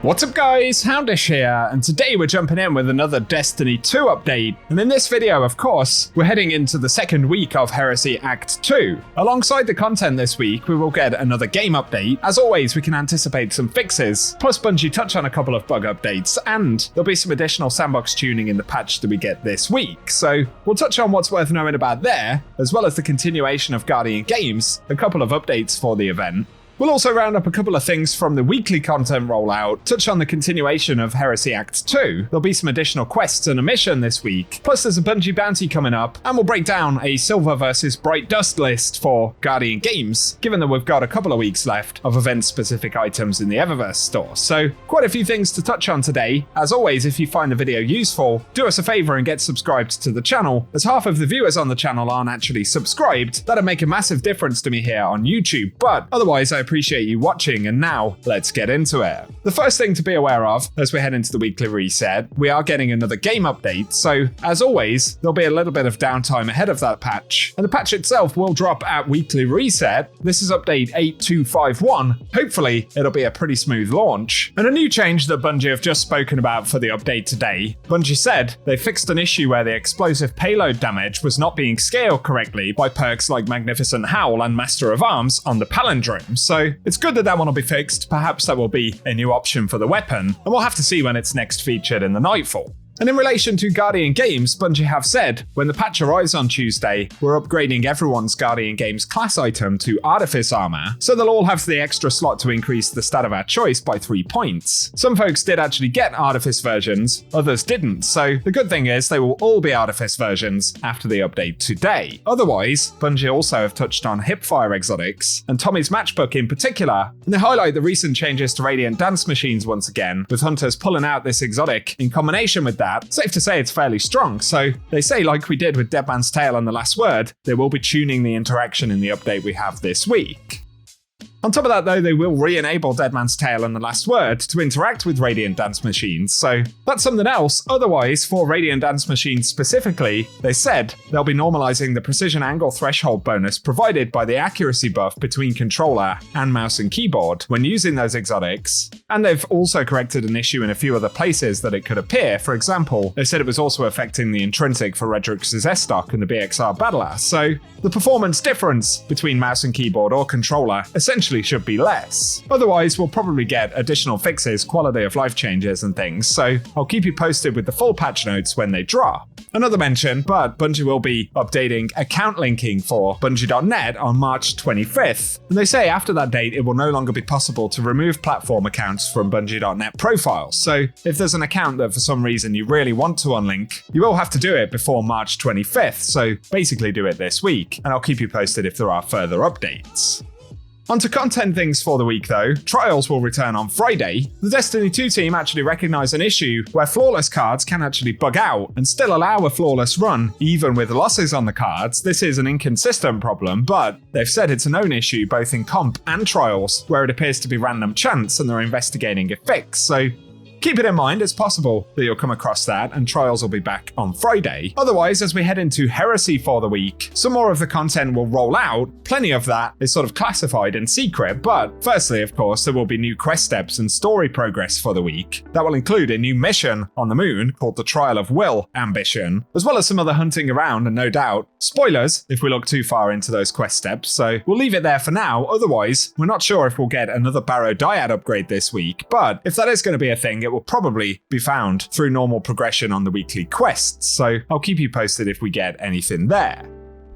What's up guys, Houndish here, and today we're jumping in with another Destiny 2 update. And in this video, of course, we're heading into the second week of Heresy Act 2. Alongside the content this week, we will get another game update. As always, we can anticipate some fixes, plus Bungie touch on a couple of bug updates, and there'll be some additional sandbox tuning in the patch that we get this week. So we'll touch on what's worth knowing about there, as well as the continuation of Guardian Games, a couple of updates for the event. We'll also round up a couple of things from the weekly content rollout, touch on the continuation of Heresy Act 2, there'll be some additional quests and a mission this week, plus there's a Bungie bounty coming up, and we'll break down a Silver versus Bright Dust list for Guardian Games, given that we've got a couple of weeks left of event-specific items in the Eververse store. So, quite a few things to touch on today. As always, if you find the video useful, do us a favour and get subscribed to the channel, as half of the viewers on the channel aren't actually subscribed. That'd make a massive difference to me here on YouTube, but otherwise I appreciate you watching, and now let's get into it. The first thing to be aware of as we head into the weekly reset, we are getting another game update, so as always there'll be a little bit of downtime ahead of that patch, and the patch itself will drop at weekly reset. This is update 8251. Hopefully it'll be a pretty smooth launch. And a new change that Bungie have just spoken about for the update today. Bungie said they fixed an issue where the explosive payload damage was not being scaled correctly by perks like Magnificent Howl and Master of Arms on the palindrome, so it's good that one will be fixed. Perhaps that will be a new option for the weapon, and we'll have to see when it's next featured in the Nightfall. And in relation to Guardian Games, Bungie have said, when the patch arrives on Tuesday, we're upgrading everyone's Guardian Games class item to Artifice Armor, so they'll all have the extra slot to increase the stat of our choice by 3 points. Some folks did actually get Artifice versions, others didn't, so the good thing is they will all be Artifice versions after the update today. Otherwise, Bungie also have touched on Hipfire exotics, and Tommy's Matchbook in particular, and they highlight the recent changes to Radiant Dance Machines once again, with Hunters pulling out this exotic in combination with that. Safe to say it's fairly strong, so they say, like we did with Dead Man's Tale and The Last Word, they will be tuning the interaction in the update we have this week. On top of that though, they will re-enable Dead Man's Tale and The Last Word to interact with Radiant Dance Machines, so that's something else. Otherwise, for Radiant Dance Machines specifically, they said they'll be normalizing the precision angle threshold bonus provided by the accuracy buff between controller and mouse and keyboard when using those exotics, and they've also corrected an issue in a few other places that it could appear. For example, they said it was also affecting the intrinsic for Redrix's S-Stock and the BXR Battler, so the performance difference between mouse and keyboard or controller essentially should be less. Otherwise, we'll probably get additional fixes, quality of life changes and things, so I'll keep you posted with the full patch notes when they drop. Another mention, but Bungie will be updating account linking for Bungie.net on March 25th, and they say after that date it will no longer be possible to remove platform accounts from Bungie.net profiles, so if there's an account that for some reason you really want to unlink, you will have to do it before March 25th, so basically do it this week, and I'll keep you posted if there are further updates. Onto content things for the week though. Trials will return on Friday. The Destiny 2 team actually recognised an issue where flawless cards can actually bug out and still allow a flawless run, even with losses on the cards. This is an inconsistent problem, but they've said it's a known issue both in comp and trials, where it appears to be random chance and they're investigating a fix, so keep it in mind, it's possible that you'll come across that, and trials will be back on Friday. Otherwise, as we head into Heresy for the week, some more of the content will roll out. Plenty of that is sort of classified and secret, but firstly, of course, there will be new quest steps and story progress for the week. That will include a new mission on the moon called the Trial of Will Ambition, as well as some other hunting around and no doubt spoilers if we look too far into those quest steps, so we'll leave it there for now. Otherwise, we're not sure if we'll get another Barrow Dyad upgrade this week, but if that is going to be a thing, it will probably be found through normal progression on the weekly quests, so I'll keep you posted if we get anything there.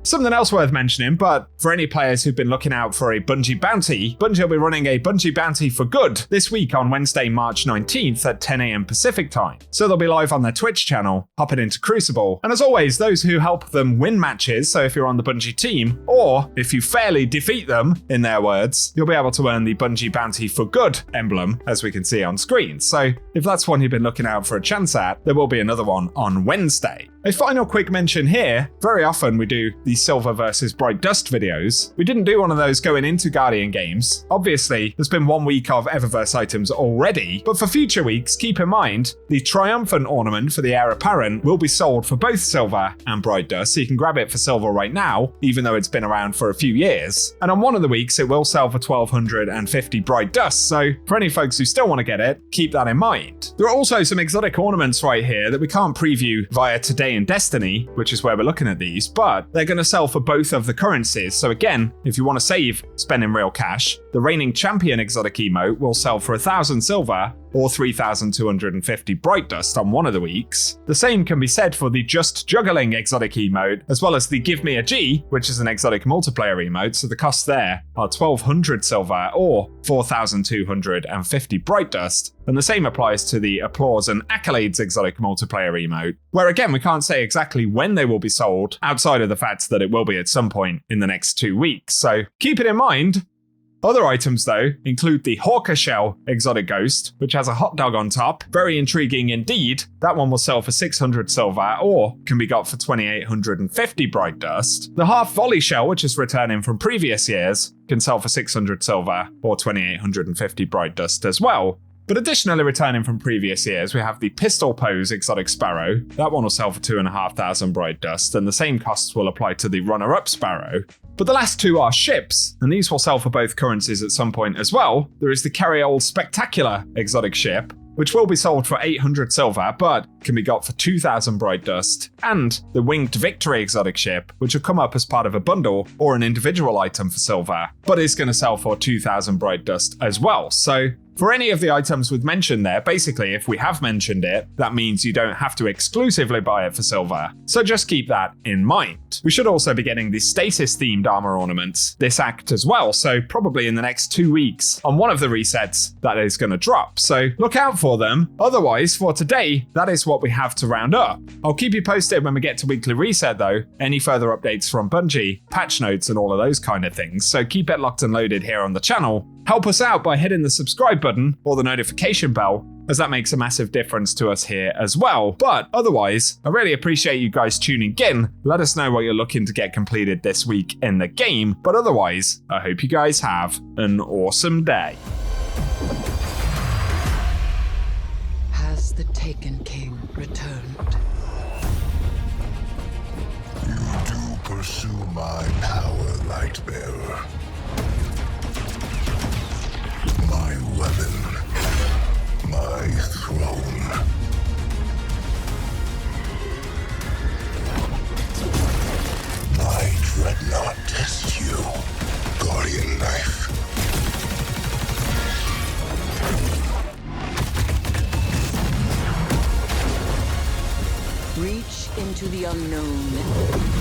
Something else worth mentioning, but for any players who've been looking out for a Bungie bounty, Bungie will be running a Bungie bounty for good this week on Wednesday, March 19th at 10 AM Pacific time. So they'll be live on their Twitch channel, hopping into Crucible. And as always, those who help them win matches, so if you're on the Bungie team, or if you fairly defeat them, in their words, you'll be able to earn the Bungie bounty for good emblem, as we can see on screen. So if that's one you've been looking out for a chance at, there will be another one on Wednesday. A final quick mention here, very often we do these Silver versus Bright Dust videos. We didn't do one of those going into Guardian games. Obviously, there's been 1 week of Eververse items already, but for future weeks, keep in mind, the Triumphant ornament for the Heir Apparent will be sold for both Silver and Bright Dust, so you can grab it for Silver right now, even though it's been around for a few years. And on one of the weeks, it will sell for 1250 Bright Dust, so for any folks who still want to get it, keep that in mind. There are also some exotic ornaments right here that we can't preview via Today in Destiny, which is where we're looking at these, but they're going to sell for both of the currencies. So again, if you want to save spending real cash, the Reigning Champion exotic emote will sell for 1,000 silver or 3,250 Bright Dust on one of the weeks. The same can be said for the Just Juggling exotic emote, as well as the Give Me a G, which is an exotic multiplayer emote, so the costs there are 1,200 silver or 4,250 Bright Dust. And the same applies to the Applause and Accolades exotic multiplayer emote, where again we can't say exactly when they will be sold, outside of the fact that it will be at some point in the next 2 weeks, so keep it in mind. Other items though include the Hawker Shell exotic ghost, which has a hot dog on top. Very intriguing indeed. That one will sell for 600 silver or can be got for 2,850 Bright Dust. The Half Volley Shell, which is returning from previous years, can sell for 600 silver or 2,850 Bright Dust as well. But additionally returning from previous years, we have the Pistol Pose exotic Sparrow. That one will sell for 2,500 Bright Dust, and the same costs will apply to the runner-up Sparrow. But the last two are ships, and these will sell for both currencies at some point as well. There is the Carriole Spectacular exotic ship, which will be sold for 800 silver, but can be got for 2,000 Bright Dust, and the Winged Victory exotic ship, which will come up as part of a bundle or an individual item for silver, but is going to sell for 2,000 Bright Dust as well. So for any of the items we've mentioned there, basically if we have mentioned it, that means you don't have to exclusively buy it for silver. So just keep that in mind. We should also be getting the stasis themed armor ornaments this act as well, so probably in the next 2 weeks on one of the resets that is going to drop. So look out for them. Otherwise, for today, that is what we have to round up. I'll keep you posted when we get to weekly reset though, any further updates from Bungie, patch notes and all of those kind of things. So keep it locked and loaded here on the channel. Help us out by hitting the subscribe button or the notification bell, as that makes a massive difference to us here as well. But otherwise, I really appreciate you guys tuning in. Let us know what you're looking to get completed this week in the game. But otherwise, I hope you guys have an awesome day. Has the Taken King returned? You do pursue my power, Lightbearer. My weapon, my throne. My dreadnought tests you, Guardian Knife. Reach into the unknown.